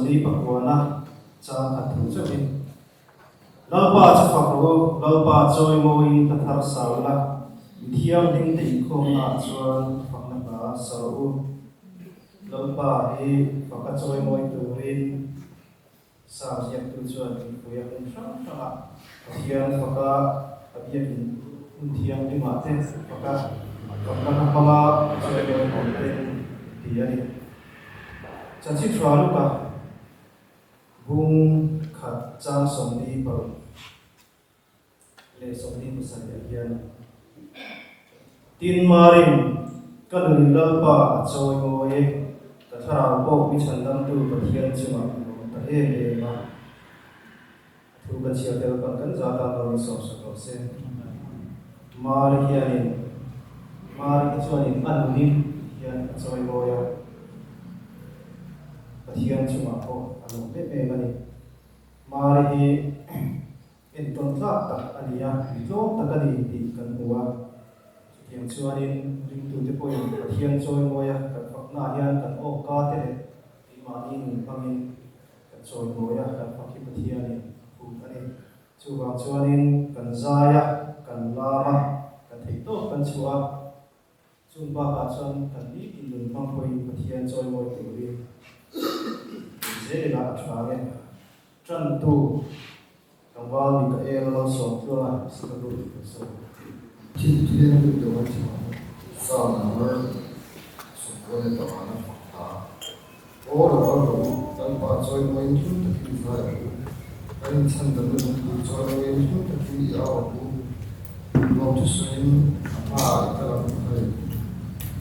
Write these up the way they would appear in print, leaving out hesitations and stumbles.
đi bạc na cha hạt thú cho mình lalpa cho phật ro lalpa choi moi ta thar sao la thiam ding ti khom na chuan Fakna ba sau lalpa hi Fakka choi moi turin sa siap tu chuan Thingpui In sang sang thiam Fakka abiakin thiam ni ma te Fakka Fakna pala choi moi konten tiani chanchi thralu ka bung khat chang som ni par le som ni musan yan tin marin kanun lalpa choi moi ta thara ko mi chandam tu pathian chuma ta he le ma thu ka chia tel kan jata lo so so se mar hianin mar chuanin anunin hian choi moi pathian chuma ko anu pe pe mani mar hi in ton tla tak ania lo takani ti kan huwa tiang chuanin ring tu te po in pathian choi moi kan Fakna hian kan o ka te ti ma in pangin kan choi moi kan Fakki pathian ni hu ani chuwa chuanin kan zaya kan lama kan thei to kan chua chun ba ka chuan kan ni in lun pang poi pathian choi moi tu ri zela atrange Tantu kawal ni ka Lalramthana sikadu so Chhimveng ni do chi sa na so ko ne ta na ta o ro tan pa choi moi chu ta ki fa kan chan da lu choi moi chu ta ki ya ku lo tu sin pa ta la ku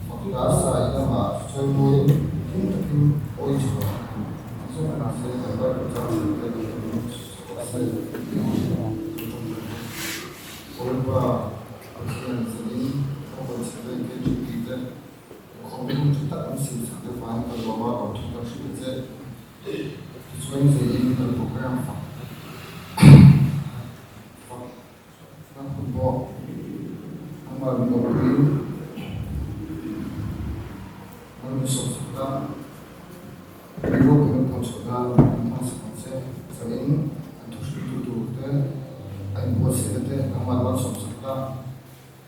Fakla sa ina ma choi moi chu ta ki oi chu so na se ta ba ta Olpa Asian Sini Olpa Chhimveng KTP Inkhawm kita mesti sudah faham bahwa waktu kita sudah sesuai dengan program Fakna pun amal mengobrol Malsawmtluanga Biro dengan konsulat Malsawmtluanga selain Duet ai buat sedete amal Malsawmtluanga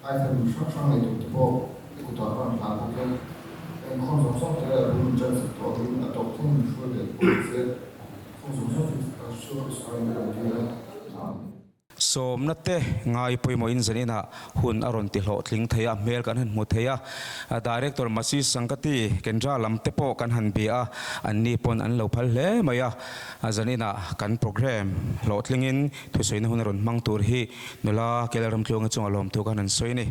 ai kan sang itu tipo ikut orang lalu kan Inkhawm te runjan to in atau pun sudah buat Inkhawm sudah Somnate ngai poi mo in zanina hun aron ti hlo thlingthai a mel kan han mu theia director masi sangkati kendra lam tepo kan han bia anni pon an lo phal hle maya zanina kan program hlo thlingin thusawi na hun aron mang tur hi nula K.Lalramtluanga chunga lom tu kan han soini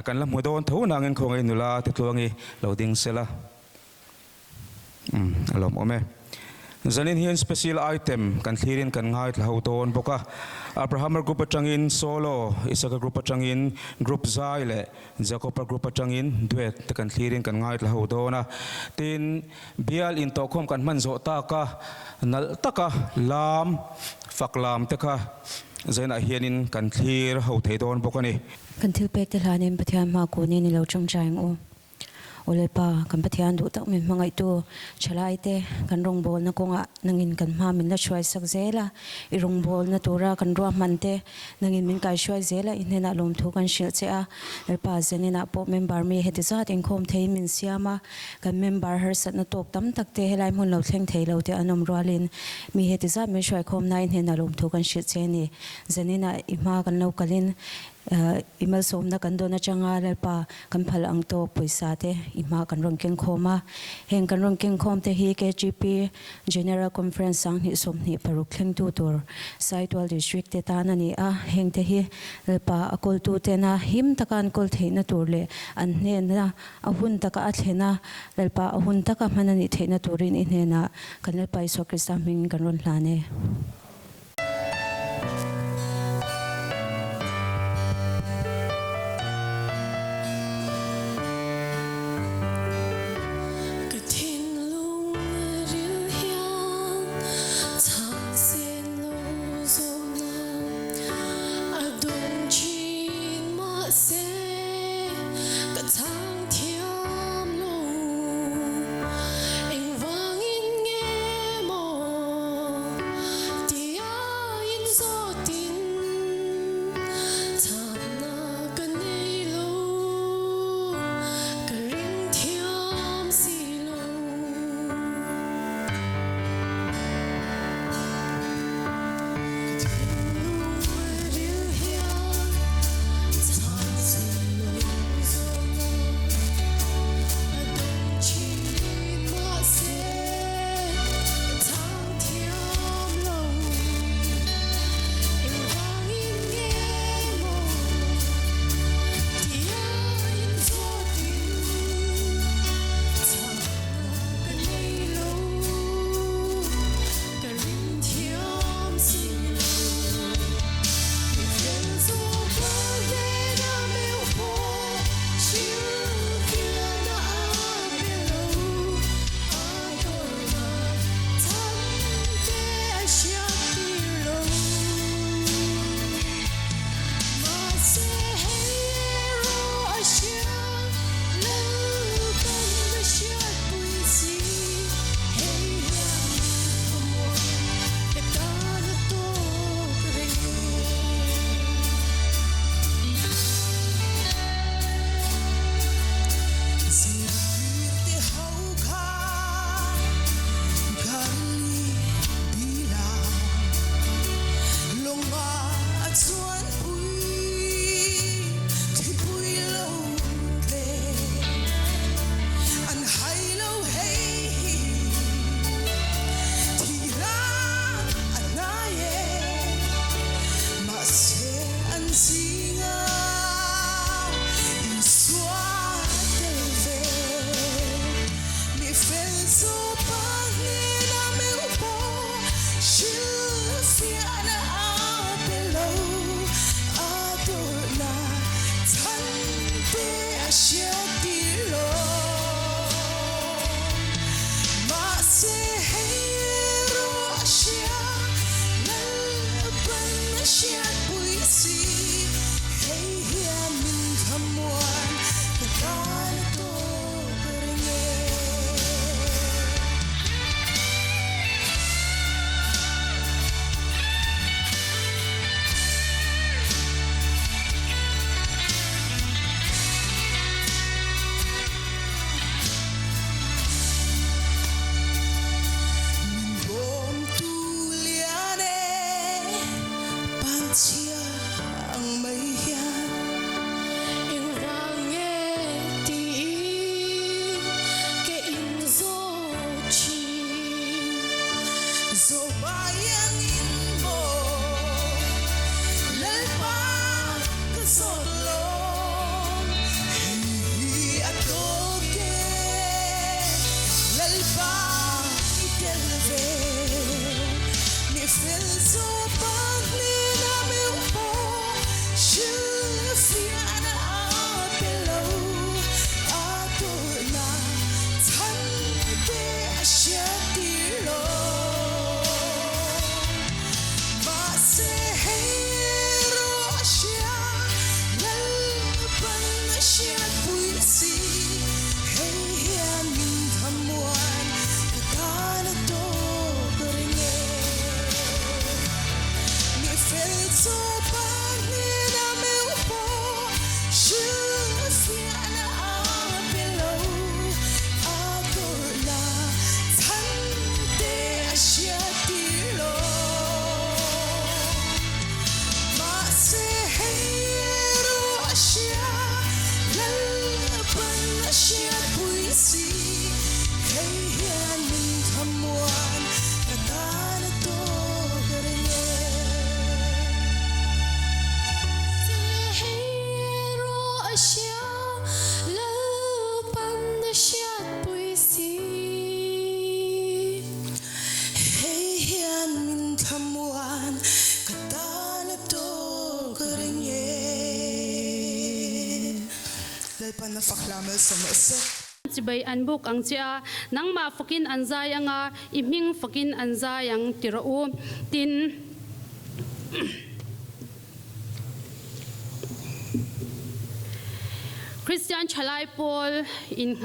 kan lam modon tho na ngen khongai nula tetluangi loading sela alom ome zanin hian special item kan thirin kan ngai thlau ton boka Abrahama group atangin solo Isaka group atangin group zaile Jakoba group atangin Duet kan thirin kan ngai thlau dona tin bial in to khom kan man zo ta ka nal taka lam Faklam teka zaina hianin kan thir ho thei don bokani kan thil pek te hlanin pathian ma ko ni lo chang chang o Olepa kan pathian du tak min mangai tu chalai te kan rong bol na konga nangin kan ma min la chwai sak zela I rong bol na tura kan ro man te nangin min kai chwai zela inena lom thu kan shil che a elpa zenina po member mi heti zat Inkhawm thei min siama kan member har sat na tok tam tak te helai mun lo thleng thei lo te anom rolin mi heti zat mi chwai khom na inena lom thu kan shil che ni zenina ima kan lo kalin imal som na kan do na changa lalpa kan phal ang to poisa te ima kan rong keng khoma heng kan rong keng khom te hi KTP general conference sang ni som ni paruk thleng tu tur saitwal district te ta na ni a heng te hi lalpa akol tu te na him takan kol theina tur le an hne na ahun taka a thlena lalpa ahun taka manani theina turin inhena kan lalpa iso krista ming kan ron hlane Vanglainun na Faklam Malsawmtluanga. Sibay anbuk ang siya nang mafakin anzay nga iming fakin anzay ang tirao tin Christian Chalai Paul in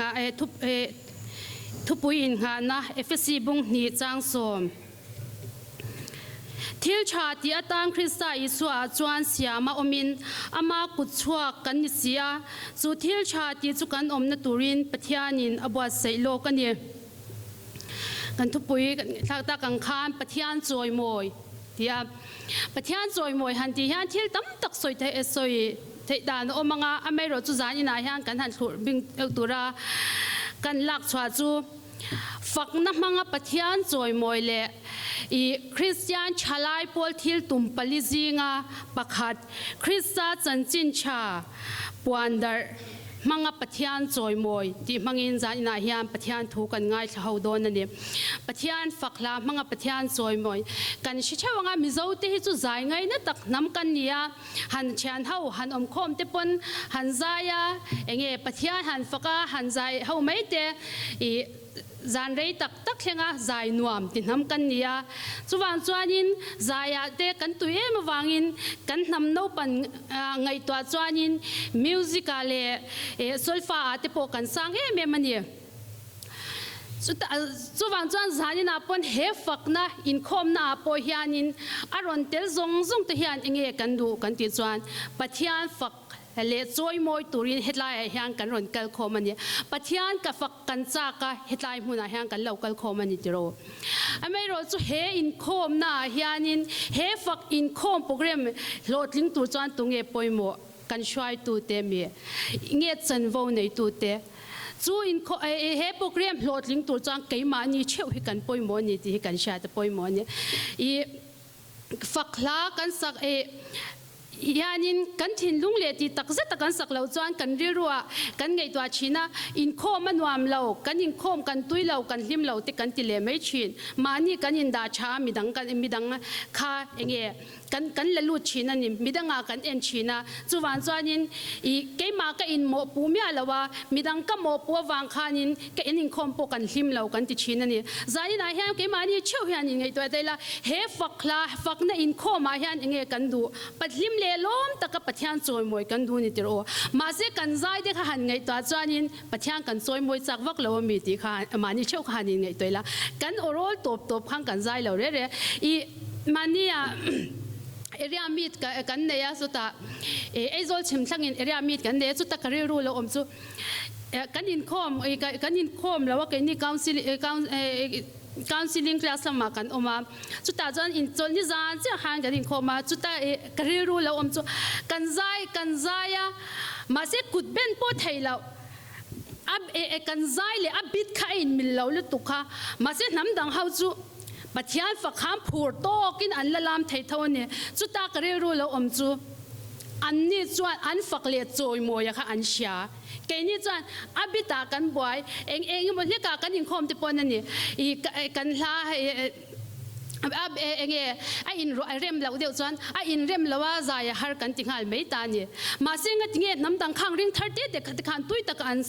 Thingpui In na FSC bung ni chang som Thil chati atang Krista Isua chuan siama omin ama kutchua kan sia chu thil chati chu kan omna turin pathianin abwa seilo kani kan thupui thakta kan khan pathian choi moi tia pathian choi moi han ti hian thil tam tak soi the soi the dan o manga amero chu zani na hian kan han thur bing tura kan lak chwa chu Fakna mga pathian choi moi le I Christian Chalai Paul thil tumpalizi nga pakhat Krista chanchin cha puandar mga pathian choi moi ti mangin zan ina hiam pathian thu kan ngai thaudon ani pathian fakla mga pathian choi moi kan shichawanga mizote hi chu zai ngai na tak nam kan nia han chan hau han om khom te pon han zaya enge pathian han faka han zai hau mai te I zan rei tak tak henga zai nuam tin ham kan nia chuwang chuanin zaya te kan tuye ma wangin kan nam no pan ngai twa chuanin musicale solfa ate po kan sang me mani chuwang chuan zanina pon he fakna Inkhawm na po hianin aron tel zong zong te hian enge kan du kan ti chuan pathian fak le choi moi turin hetlai hian kan ron kal khomani pathian ka fak kan cha ka hetlai hmuna hian kan local khomani tiro amai ro chu he Inkhawm na hianin he fak Inkhawm program lotling tur chuan tunge poimo kan shwai tu te mi nge chanvo nei tu te chu he program lotling tur chuan keima ni cheu hi kan poimo ni ti kan sha te poimo ni I fakla kan sak yanin kan thin lung le ti takza takan saklo chuan kan rirua kan ngei twa china Inkhawm anuam lo kan Inkhawm kan tuilo kan hlim lo te kan ti le mai chin mani kan inda cha midang kha enge kan lalu china ni midanga kan en china chuwan chuanin I keima ka in mo pumya lawa midang ka mo po wang khanin ka Inkhawm po kan hlim lo kan ti china ni zai na hian keima ni cheu hian ngei to tela he fakna Inkhawm ma hian enge kan du patlim le lom taka pathian choi moi kan du ni tiro ma se kan zai de kha han ngai to chuanin pathian kan choi moi chak wak lo mi ti kha mani cheu kha ni ngai toila kan orol top khang kan zai lo re I mania area meet kan neya suta ezol chimthangin area meet kan ne chuta career rule om chu kan Inkhawm lawa ke ni counseling class lama kan oma chuta jan in chol ni zan che han kan Inkhawm chuta career rule om chu kan zaya ma se kut ben po thailo ab kan zai le abit kha in mil lo le tukha ma se nam dang hau chu pathian fakham phur to kin an lalam thei thone chuta career rule om chu an ni chuan an fakle choi moya kha an sha ke ni chuan abita kan boy eng mo le ka kan Inkhawm te pon ani I kan hla enge a in rem lo deu chuan a in rem lawa zaya har kan tingal mei ta ni ma senga tinge namdang khang ring 30 de khan tui tak an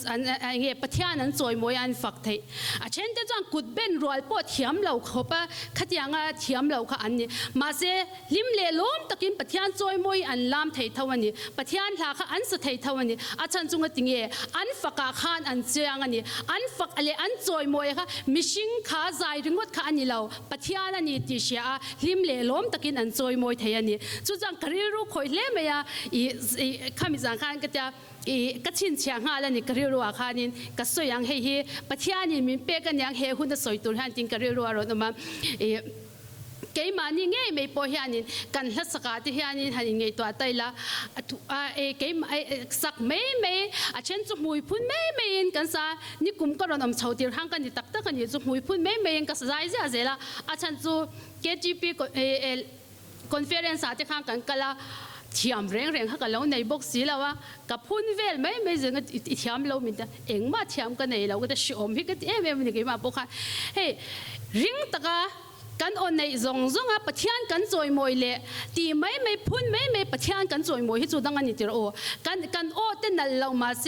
enge pathian an choi moi an fak thei a chen te chuan kut ben rol po thiam lo khopa khatianga thiam lo kha an ni ma se lim le lom takin pathian choi moi an lam thei thawani pathian hla kha an sa thei thawani a chan chunga tinge an faka khan an chiang ani an fak ale an choi moi kha mishing kha zai ringot kha ani lo pathian ani ti sia hlim le lom takin an choi moi thei ani chu jang career ru khoi hle meya I khami jang khan ka ta ka chin chia nga la ni career ru a khanin ka soyang he hi pathiani min pe kan yang he hun da soi tur han tin career ru aro ma ke mani nge me po hianin kan hla saka ti hianin hanin ngei to taila ke sak me a chen chu mui phun me in kan sa ni kum ka ron am chhautir hang kan ni tak tak ani chu mui phun me in ka zai ja zela a chan chu KTP conference ate khang kan kala thiam reng ha ka lo nei box si lawa ka phun vel me zenga thiam lo min ta engma thiam ka nei lo ka ta shom hi ka em ni ke ma po kha he ring taka กันอ่อนในซงซงปะเทียนกันจอยมวยเละตีไม่พุ่นไม่ปะเทียนกันจอยมวยที่จุดดังนี้ติโอกันโอเต้นนั่นเรามาเส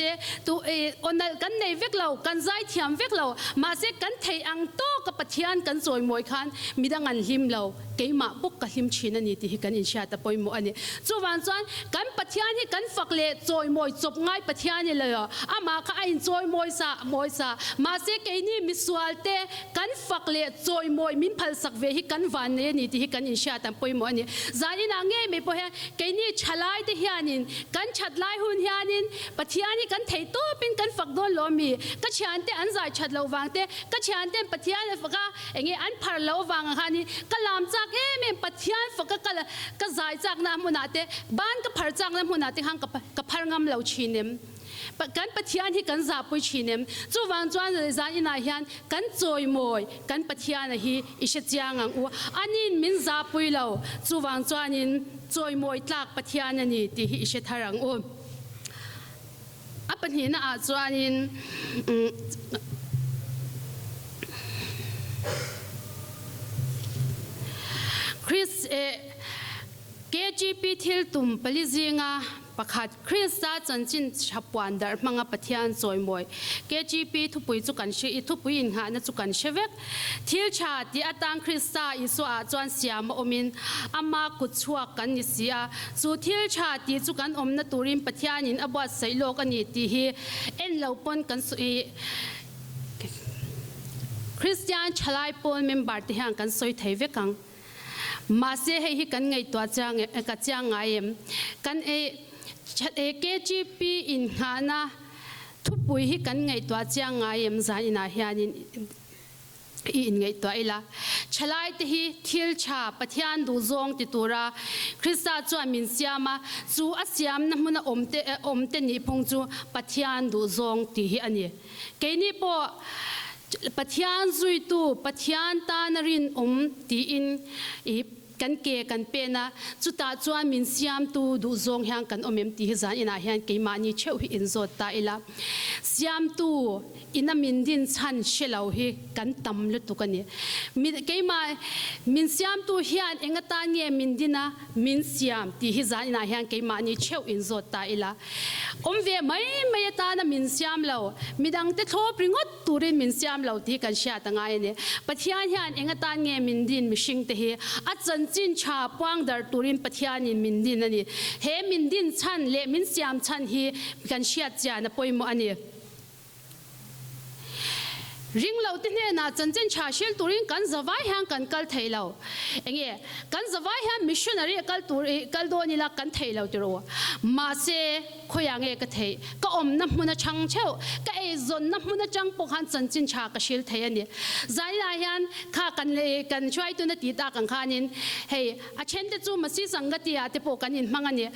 ตัวอ่อนกันในเวกเรากันใจเทียมเวกเรามาเสกันเทอังโตกับปะเทียนกันจอยมวยคันมีดังอันหิมเราเกี่ยมาบุกกับหิมชินันนี่ที่กันอินชาตะปอยมัวอันนี้จู่วันจันกันปะเทียนที่กันฝักเละจอยมวยจบง่ายปะเทียนนี่เลยอ่ะมาข้าอินจอยมวยซามาเสเกี่ยนี่มิสวาลเตกันฝักเละจอยมวยมินพัลสักเวหิกันวันเนี่ยนี่ที่กันอินชาตะปอยมัวอันนี้จานี่นางเงี้ยไม่พอเห็นเกี่ยนี่ฉลาดที่เฮียนินกันฉัดไล่หุ่นเฮียนินปะเทียนนี่กันเทโตเป็นกันฝักโดนล้อมีก็เชียนเตอันใจฉัดเราวางเตก็เชียนเตปะเทียนฝักก็อย่างเงี้ยอันพัลเราวางฮานี่ก็ลามจากปะเทียนฝักก็ใจจากน้ำมุนาเตบ้านก็พัดจากน้ำมุนาเตห้างก็พัดงำเหล่าชีนิมกันปะเทียนที่กันจับปุยชีนิมจู่วันจวนเลยจานินาฮิอันกันจอยมวยกันปะเทียนฮีอิเชจางอัวอันนี้มินจับปุยเราจู่วันจวนินจอยมวยตากปะเทียนนี่ที่อิเชทารังอัวอัปนี้นะจวนินคริสKTP ทิลตุมปลิจิงาประคัดคริสตาจันจินชับวันดาร์มังปะเทียนจอยมวย KTP ทุปุยจุกันเชอิทุปุยอินหานะจุกันเชเวกทิลชาติอาตังคริสตาอิสุอาจวนเสียมอมินอามากุดชัวกันนิเสียสู่ทิลชาติจุกันอมนะตูริมปะเทียนินอบวัดไซโลกันนิตีฮีเอ็นเหล่าปนกันสุคริสเตียนชลายปนเมมบาร์ที่ห่างกันสอยไทยเวกังมาเสียให้กันไงตัวจางกัจจางไงกันKTP อินหานะทุบปุยให้กันไงตัวจางไงใจน่าเฮียนินอินไงตัวอีละฉลายที่ทิลชาปะเทียนดูซองติตุระคริสต์จวนมินเสียมาจูอาเสียมนั่นมันอมเตนิพงจูปะเทียนดูซองที่อันนี้แค่นี้พอปะเทียนจุยตูปะเทียนตานรินตีอินกันเกกันเป็นนะจุดตาจวนมินเสียมตูดูซงแห่งกันอมตีจานอินาแห่งเกมานีเชื่อหินโซตาอีละเสียมตูอินามินดินชันเชลาวฮีกันตำลุตุกันนี่เกมามินเสียมตูเฮียนเองตาเงียมินดินะมินเสียมตีจานอินาแห่งเกมานีเชื่อหินโซตาอีละเวไม่ตานะมินเสียมเรามีดังเตทอปริงอตูรินมินเสียมเราที่กันเชียตั้งไงเนี่ยปะเทียนเฮียนเองตาเงียมินดินมิชิงเตฮีอาจันจินชาปวางดาร์ตูรินปะเทียนินมินดินนั่นนี่เฮมินดินชันเละมินเสียมชันฮีกันเชียจานะปอยโมอันนี้ริงเราที่เนี่ยนะจันจินชาเชลตูรินกันจะไว้แห่งกันกัลเทยเราเองกันจะไว้แห่งมิชชันนารีกัลตูริกัลโดนี่ละกันเทยเราตัวมาเซ่ขยังก็เทยก็อมน้ำมันช่างเช่าก็จนน้ำมันจังปกหันจันจินชากระเชลเทยนี่ใจลายันข้ากันเลยกันช่วยตัวนัดตีตากันข้านินเฮ้ยอาเชนเตจูมาซีสังกติอาเตปกันอินมังอันนี้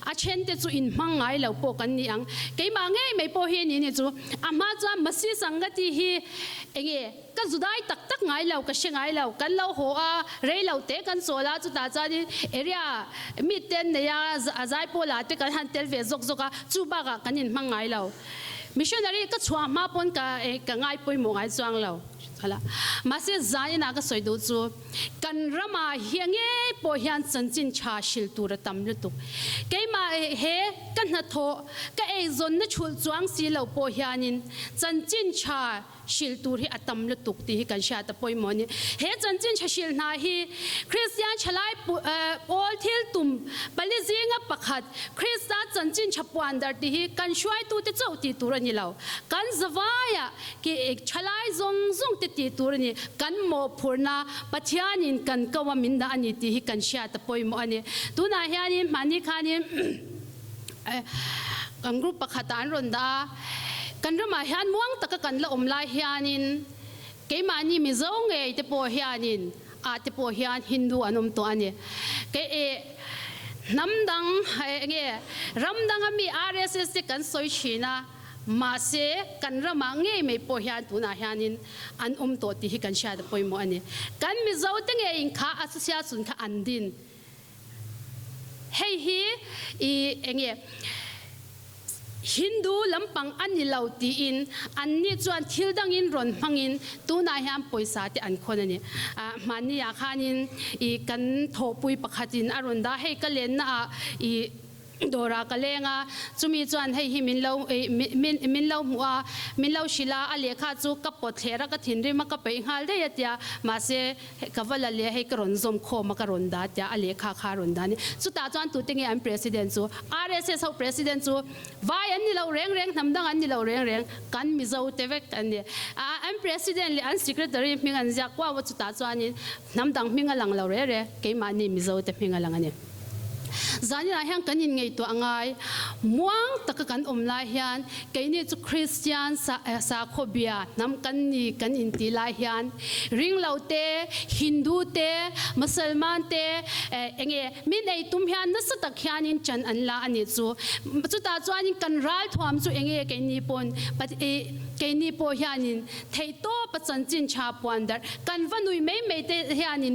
อาเชนเตจูอินมังไงเราปกันนี่ยังเกี่ยมาไงไม่พอเห็นนี่จูอามาจ้ามาซีสังกติฮีเองก็จุดได้ตักไงเราก็เชงไงเรากันเราหัวเรย์เราเตะกันโซลาจุดตาจ้าดิเอเรียมิเตนเนี่ยใจโพลาเตกันฮันเตลเวซกกจูบากกันยินมังไงเรา Missionary ก็ชัวมาปนกับไงปุยมงไงจวงเราฮะมาเสียใจนักสวยดูจูกันรำมาเฮียงปอยฮันจันจินชาชิลตูระตำลุตุเกี่ยมาเฮกันนัทโตก็จนนัชชุลจวงสีเราปอยฮันินจันจินชาชิลตูรีอัตมลุตุที่กันชาตะปอยมอนี่เฮจันจินชาชิลนาฮีคริสเตียนชลายโอลทิลตุมปลิซิงปักขัดคริสต์จันจินชปวันดาร์ที่กันช่วยตูติเจ้าตีตูรนี่เรากันสวายะที่ชลายซงติตีตูรนี่กันโมพูนาปัจจัยนินกันก็ว่ามินดาอันนี้ที่กันชาตะปอยมอนี่ตัวนาเฮียนี่มันนี่ขานี่กันกรุ๊ปปักขัดอันรอนดากันรำมาเฮียนม่วงตะกันละลายเฮียนินเกี่ยมานี่มิจงเอติโปเฮียนินติโปเฮียนฮินดูอันตัวอันนี้เกี่ยน้ำดังรำดังมี RSS กันสอยชีนะมาเสกันรำมาเงยไม่โปเฮียนตัวน่ะเฮียนินอันตัวที่กันชาติปอยโมอันนี้กันมิจงตั้งอินข้าอาศัยสุนข้าอันดินเฮ้ย Hindu lampang ani lauti in anni chuan thil dangin ron hmangin tuna hiam poisa te an khonani mani ya khanin I kan thopui pakhatin aronda hei kalen na I dora kalenga chumi chuan hei hi min lo muwa min lo shila alekha chu kapot thera ka thinri ma ka pe ngal de yatia ma se kavala le hei karon zom kho ma karon da tia alekha kha ron da ni chu ta chuan tu tinge am president chu RSS ho president chu vai an ni lo reng namdang an ni lo reng kan mi zo te vek an ni am president le an secretary ming an ja kwa wa chu ta chuan ni namdang ming alang lo re ke ma ni mi zo te ming alang ani zani na hian kanin ngei to angai muang takakan omla hian kaini chu Christian sa khobia nam kan ni kan inti la hian ring laute Hindu te Musalman te enge min ei tum hian na sa tak hian in chan an la ani chu ta chuan in kan ral thwam chu enge kaini pon but kaini po hian in theito pachan chin cha puandar kan vanui me te hian in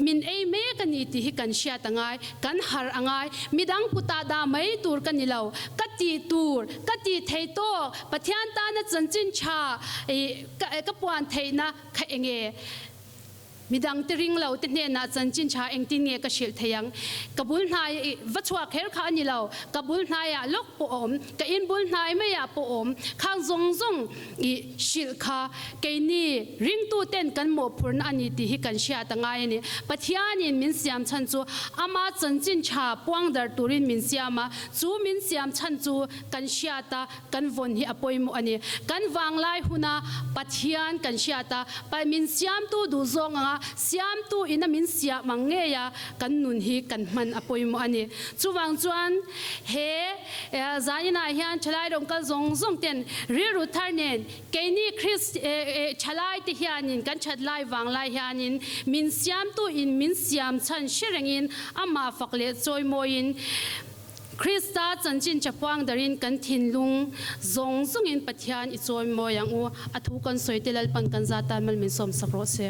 min ei me kani ti hi kan sha tangai kan har angai midang puta da mai tur kanilau kati tur kati theito pathian ta na chanchin cha ka puan theina kha enge midang tering lo te ne na chanchin cha engtin nge ka shil theyang kabul hnai wachwa kher kha ani lo kabul hnai ya lok po om ka in bul hnai me ya po om khang zong I shil kha ke ni ring tu ten kan mo phurn ani ti hi kan sha tangai ni pathian in min siam chan chu ama chanchin cha puang dar turin min siama chu min siam chan chu kan sha ta kan von hi apoi mu ani kan wanglai huna pathian kan sha ta pa min siam tu du zong anga siam tu ina min sia mange ya kan nun hi kan man apoi mu ani chuwang chuan he zaina hian chalai rong kal zong ten ri ru tharnen keini Christ chalai ti hianin kan chatlai wanglai hianin min siam tu in min siam chan shirengin ama fakle choi moin Krista chanchin chapuang darin kan thinlung zong in pathian I choi moyang u athu kan soitelal pan kan zata mal min som sakro se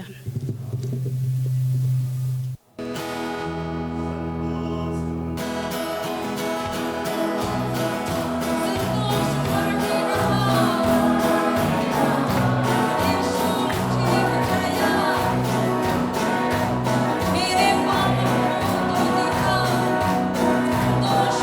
Santosh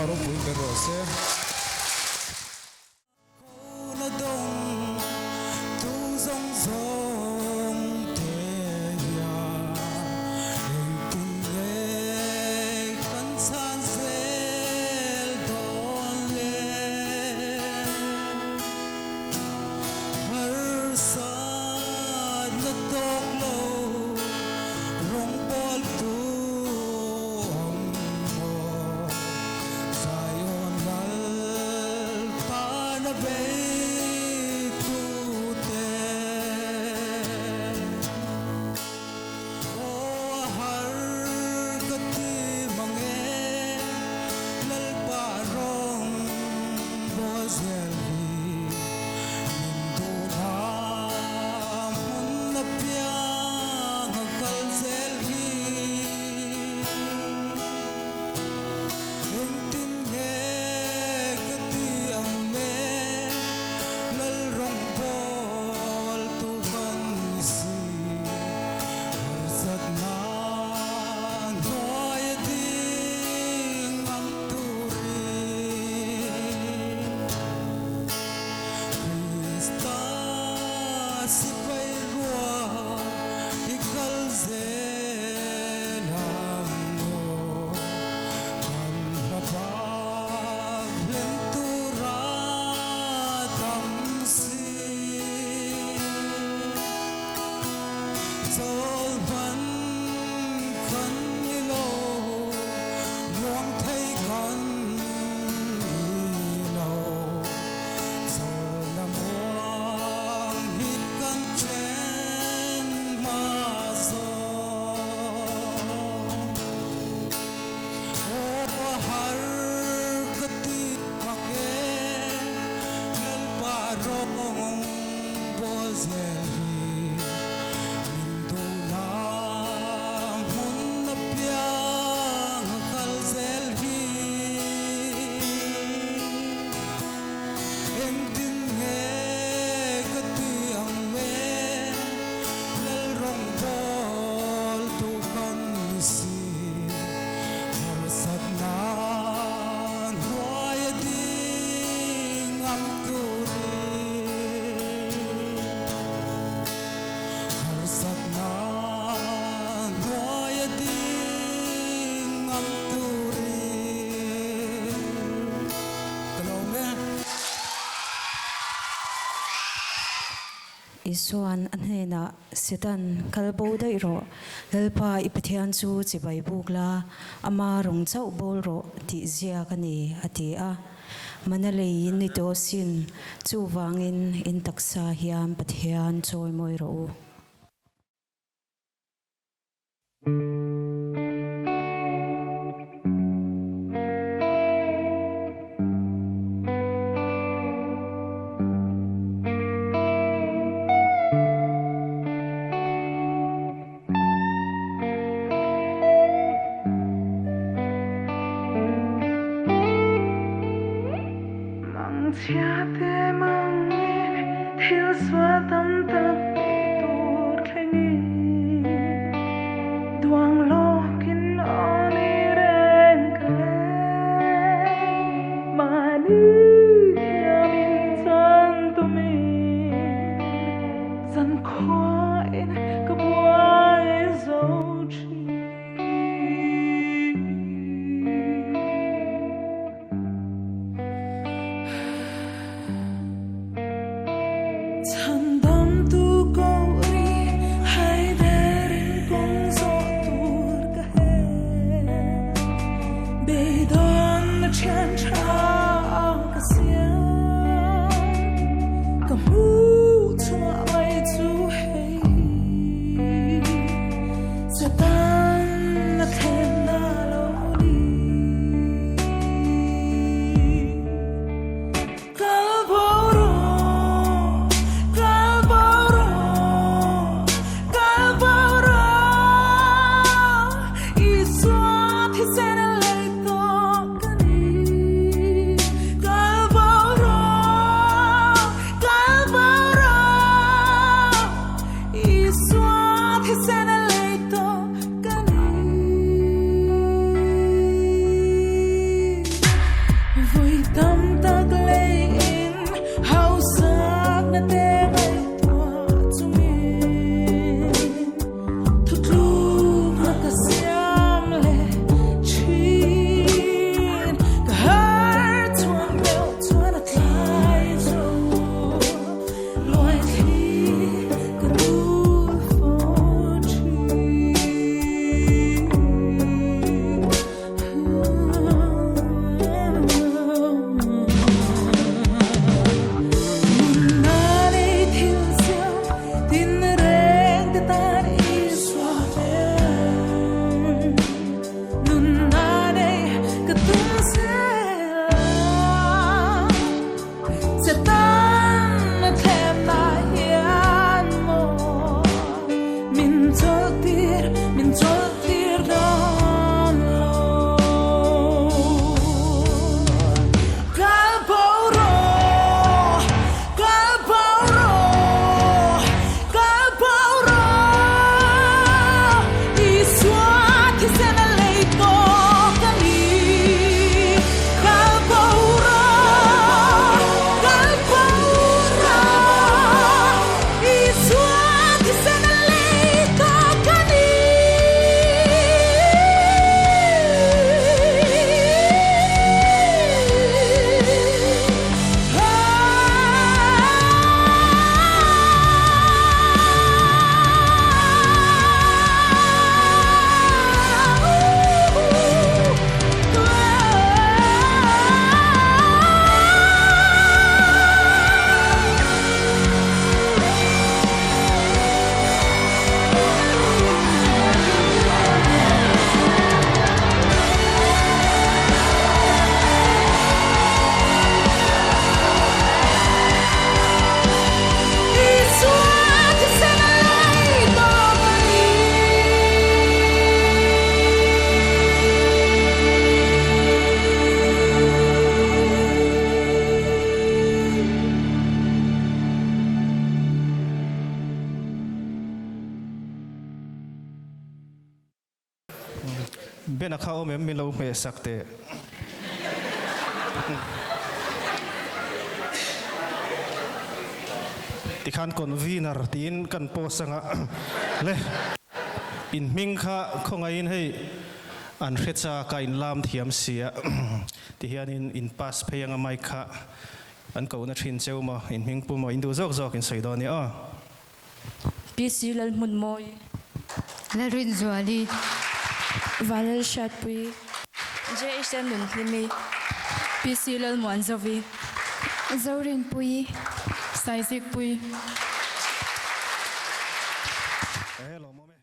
ro pui be ro se Isuan anhena sitan kalbo dairo lalpa ipathian chu chibai bukla ama rong chau bol ro ti zia kani atia manalei ni to sin chu wangin in taksa hiam pathian choi moi ro na khao mem mi lo me sakte tikhan convener tin kan po sanga le in ming kha khongain hei an hrecha ka in lam thiam sia ti hian in pass pheyanga mai kha an ko na thin cheu ma in ming pu mo in du jok jok in soido ni a PC lal mun moi Lalrin zuali valal shatpui je istan mun hlimi PC lal muanzawi zorin pui saisik pui hello mo me